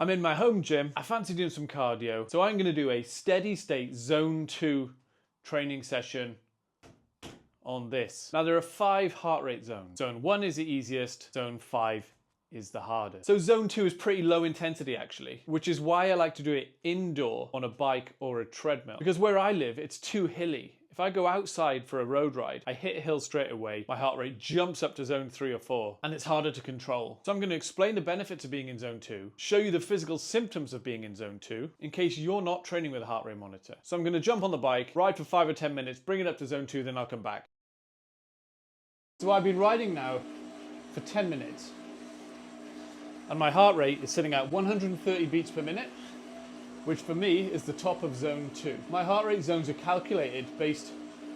I'm in my home gym. I fancy doing some cardio. So I'm going to do a steady state zone 2 training session on this. Now there are 5 heart rate zones. Zone 1 is the easiest. Zone 5 is the hardest. So zone 2 is pretty low intensity actually, which is why I like to do it indoor on a bike or a treadmill. Because where I live, it's too hilly. If I go outside for a road ride, I hit a hill straight away, my heart rate jumps up to zone 3 or 4, and it's harder to control. So I'm going to explain the benefits of being in zone 2, show you the physical symptoms of being in zone 2, in case you're not training with a heart rate monitor. So I'm going to jump on the bike, ride for 5 or 10 minutes, bring it up to zone 2, then I'll come back. So I've been riding now for 10 minutes, and my heart rate is sitting at 130 beats per minute, which for me is the top of zone 2. My heart rate zones are calculated based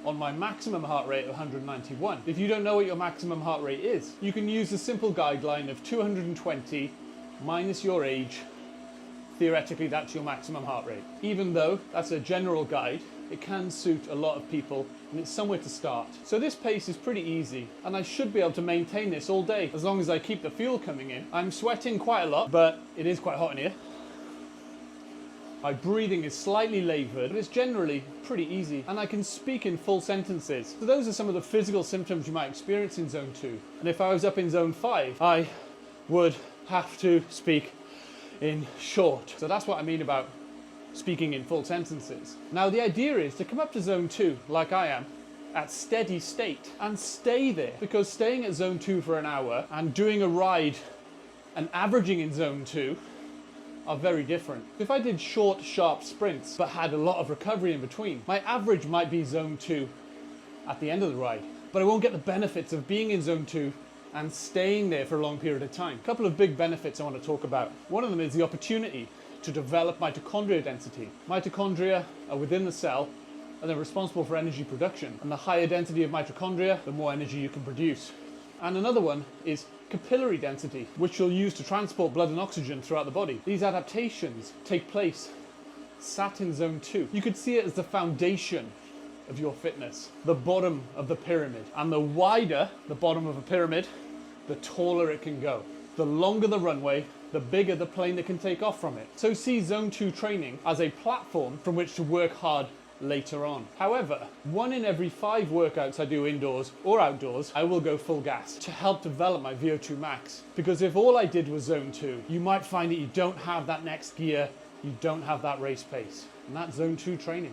on my maximum heart rate of 191. If you don't know what your maximum heart rate is, you can use the simple guideline of 220 minus your age. Theoretically, that's your maximum heart rate. Even though that's a general guide, it can suit a lot of people and it's somewhere to start. So this pace is pretty easy and I should be able to maintain this all day as long as I keep the fuel coming in. I'm sweating quite a lot, but it is quite hot in here. My breathing is slightly laboured, but it's generally pretty easy, and I can speak in full sentences. So those are some of the physical symptoms you might experience in zone 2. And if I was up in zone 5, I would have to speak in short. So that's what I mean about speaking in full sentences. Now the idea is to come up to zone 2, like I am, at steady state, and stay there. Because staying at zone 2 for an hour and doing a ride and averaging in zone 2 are very different. If I did short, sharp sprints, but had a lot of recovery in between, my average might be zone 2 at the end of the ride, but I won't get the benefits of being in zone 2 and staying there for a long period of time. A couple of big benefits I want to talk about. One of them is the opportunity to develop mitochondria density. Mitochondria are within the cell and they're responsible for energy production. And the higher density of mitochondria, the more energy you can produce. And another one is capillary density, which you'll use to transport blood and oxygen throughout the body. These adaptations take place sat in zone 2. You could see it as the foundation of your fitness, the bottom of the pyramid. And the wider the bottom of a pyramid, the taller it can go. The longer the runway, the bigger the plane that can take off from it. So see zone 2 training as a platform from which to work hard later on. However, 1 in every 5 workouts I do indoors or outdoors, I will go full gas to help develop my VO2 max. Because if all I did was zone 2, you might find that you don't have that next gear, you don't have that race pace. And that's zone 2 training.